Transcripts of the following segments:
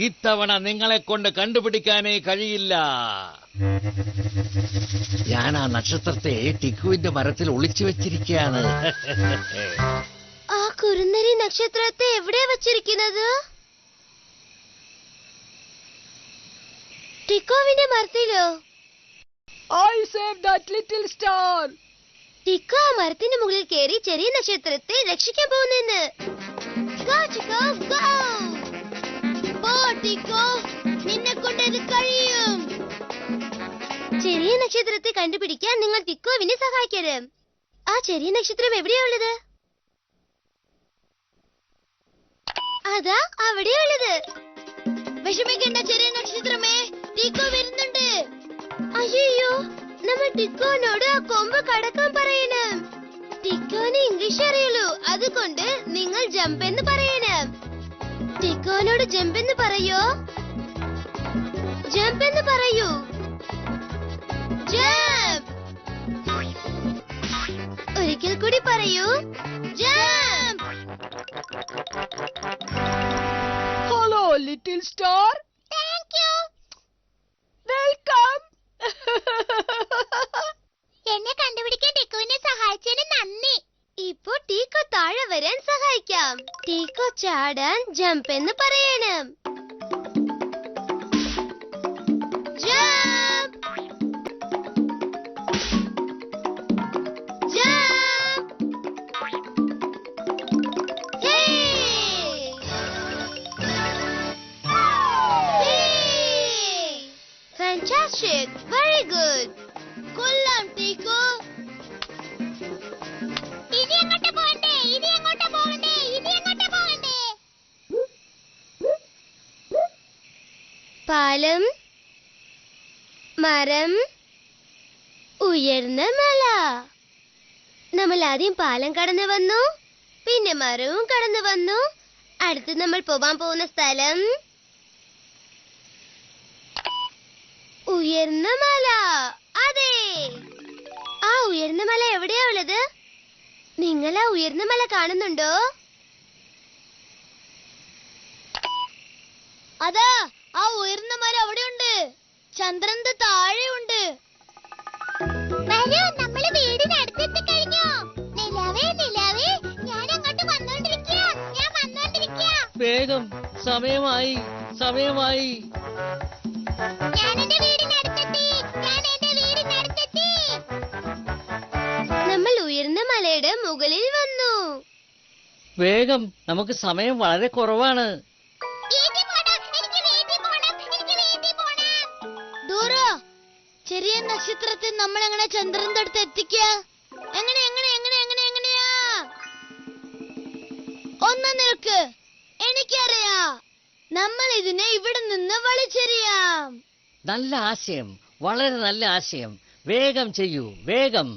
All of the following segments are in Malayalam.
ഇത്തവണ നിങ്ങളെ കൊണ്ട് കണ്ടുപിടിക്കാനേ കഴിയില്ല. ഞാൻ ആ നക്ഷത്രത്തെ ടിക്കുവിന്റെ മരത്തിൽ ഒളിച്ചു വെച്ചിരിക്കുകയാണ്. ആ കുറുനരി നക്ഷത്രത്തെ എവിടെയാ വെച്ചിരിക്കുന്നത്? ടിക്കോവിന്റെ മരത്തിലോ? I saved that little star. ടിക്കോ ആ മരത്തിന്റെ മുകളിൽ കയറി ചെറിയ നക്ഷത്രത്തെ രക്ഷിക്കാൻ പോകുന്നെന്ന്. Go, Tico, go! പോ, ടിക്കോ, നിന്നെ കൊണ്ട് ഇത് കഴിയും. ചെറിയ നക്ഷത്രത്തെ കണ്ടുപിടിക്കാൻ നിങ്ങൾ ടിക്കോവിനെ സഹായിക്കണം. ആ ചെറിയ നക്ഷത്രം എവിടെയാ ഉള്ളത്? അതാ അവിടെയുള്ളത്. വിഷമിക്കണ്ട ചെറിയ നക്ഷത്രമേ, ടിക്കോ വരുന്നുണ്ട്. അയ്യോ, നമ്മൾ ടിക്കോനോട് ആ കൊമ്പ് കടക്കാൻ പറയണം. ടിക്കോന് ഇംഗ്ലീഷ് അറിയുള്ളൂ, അതുകൊണ്ട് നിങ്ങൾ ജമ്പ് എന്ന് പറയണം. ടിക്കോനോട് ജമ്പ് എന്ന് പറയോ? ജമ്പ് എന്ന് പറയൂ. ജമ്പ്. ഒരിക്കൽ കൂടി പറയൂ. Jump. Hello, little star. Thank you. Welcome. എന്നെ കണ്ടുപിടിക്കാൻ ടിക്കോനെ സഹായിച്ചതിന് നന്ദി. ഇപ്പൊ ടീക്കോ താഴെ വരാൻ സഹായിക്കാം. ടീക്കോ ചാടാൻ ജമ്പ് എന്ന് പറയണം. ജമ്പ്. ജമ്പ്. ഹേ. ഹേ. Fantastic. Very good. കൊള്ളാം ടീക്കോ. ഇനി എങ്ങോട്ടാ പോകണ്ടേ? ഇനി എങ്ങോട്ടാ പോകണ്ടേ? ഇനി എങ്ങോട്ടാ പോകണ്ടേ? പാലം, മരം, ഉയർന്ന മല. നമ്മൾ ആദ്യം പാലം കടന്നു വന്നു, പിന്നെ മരവും കടന്നു വന്നു. അടുത്ത് നമ്മൾ പോകാൻ പോകുന്ന സ്ഥലം ഉയർന്ന മല. അതെ, ആ ഉയർന്ന മല എവിടെയാ ഉള്ളത്? നിങ്ങൾ ആ ഉയർന്ന മല കാണുന്നുണ്ടോ? അതാ ആ ഉയർന്ന മല അവിടെയുണ്ട്. ചന്ദ്രന്റെ താഴെയുണ്ട്. നമ്മള് വീടിനടുത്തെത്തി കഴിഞ്ഞു. നിലാവേ നിലാവേ, ഞാൻ അങ്ങോട്ട് വന്നോണ്ടിരിക്കുക. ഞാൻ വന്നോണ്ടിരിക്കുക. വേഗം, സമയമായി സമയമായി. ഞാൻ എന്റെ വീടിനടുത്തെത്തി. ഞാൻ എന്റെ വീടിനടുത്തെത്തി. നമ്മൾ ഉയർന്ന മലയുടെ മുകളിൽ വന്നു. വേഗം, നമുക്ക് സമയം വളരെ കുറവാണ്. ചെറിയ നക്ഷത്രത്തെ നമ്മൾ എങ്ങനെ ചന്ദ്രന്റെ അടുത്ത് എത്തിക്കുക? എങ്ങനെ എങ്ങനെ എങ്ങനെ എങ്ങനെ എങ്ങനെയാ? ഒന്ന് നിൽക്ക്, എനിക്കറിയാ. നമ്മൾ ഇതിനെ ഇവിടെ നിന്ന് വലിച്ചെറിയാം. നല്ല ആശയം, വളരെ നല്ല ആശയം. വേഗം ചെയ്യൂ, വേഗം.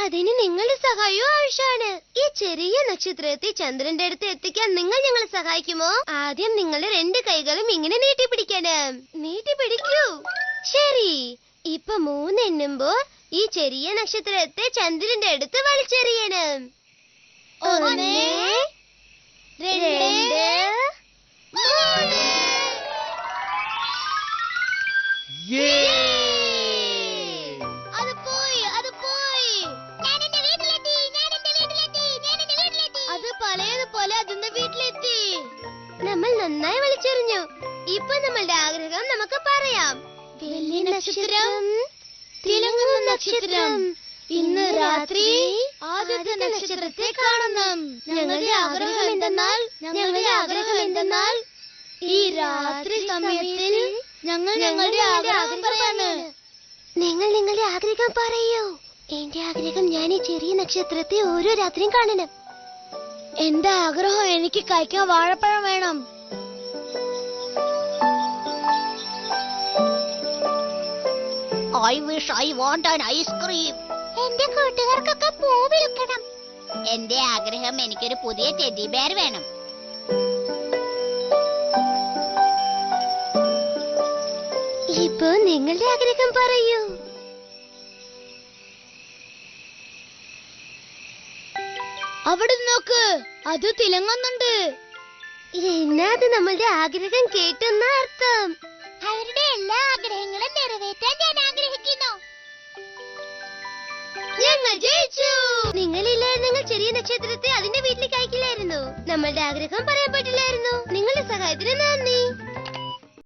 അതിന് നിങ്ങളുടെ സഹായവും ആവശ്യമാണ്. ഈ ചെറിയ നക്ഷത്രത്തെ ചന്ദ്രന്റെ അടുത്ത് എത്തിക്കാൻ നിങ്ങൾ ഞങ്ങളെ സഹായിക്കുമോ? ആദ്യം നിങ്ങളുടെ 2 കൈകളും ഇങ്ങനെ നീട്ടിപ്പിടിക്കണം. നീട്ടിപ്പിടിക്കൂ. ശരി, ഇപ്പൊ 3 എണ്ണുമ്പോൾ ഈ ചെറിയ നക്ഷത്രത്തെ ചന്ദ്രന്റെ അടുത്ത് വലിച്ചെറിയണം. 1 2 3. അത് പോയി, അത് പോയി. അത് പഴയതുപോലെ അതിന്റെ വീട്ടിലെത്തി. നമ്മൾ നന്നായി വലിച്ചെറിഞ്ഞു. ഇപ്പൊ നമ്മളുടെ ആഗ്രഹം നമുക്ക് പറയാം. വലിയ നക്ഷത്രം, തിളങ്ങുന്ന നക്ഷത്രം, ഇന്ന് രാത്രി ആദ്യത്തെ നക്ഷത്രത്തെ കാണണം. ഞങ്ങളുടെ ആഗ്രഹം എന്തെന്നാൽ ഈ രാത്രി സമയത്തിൽ ഞങ്ങൾ ഞങ്ങളുടെ ആഗ്രഹം പറയാണ്. നിങ്ങൾ നിങ്ങളുടെ ആഗ്രഹം പറയൂ. എന്റെ ആഗ്രഹം ഞാൻ ഈ ചെറിയ നക്ഷത്രത്തെ ഓരോ രാത്രിയും കാണണം. എന്റെ ആഗ്രഹം എനിക്ക് കഴിക്കാൻ വാഴപ്പഴം വേണം. I wish I want an ice cream. എന്റെ കൂട്ടുകാർക്കൊക്കെ പൂ വിൽക്കണം. എന്റെ ആഗ്രഹം എനിക്കൊരു പുതിയ ടെഡി ബെയർ വേണം. ഇപ്പൊ നിങ്ങളുടെ ആഗ്രഹം പറയൂ. അവിടെ നോക്ക്, അത് തിളങ്ങുന്നുണ്ട്. എന്നാ അത് നമ്മളുടെ ആഗ്രഹം കേട്ടെന്ന അർത്ഥം. അവരുടെ എല്ലാ ആഗ്രഹങ്ങളും നിറവേറ്റാൻ ഞാൻ ആഗ്രഹിക്കുന്നു. ഞങ്ങൾ ജയിച്ചു. നിങ്ങളില്ലായിരുന്നെങ്കിൽ ചെറിയ നക്ഷത്രത്തെ അതിന്റെ വീട്ടിലേക്ക് അയക്കില്ലായിരുന്നു. നമ്മളുടെ ആഗ്രഹം പറയാൻ പറ്റില്ലായിരുന്നു.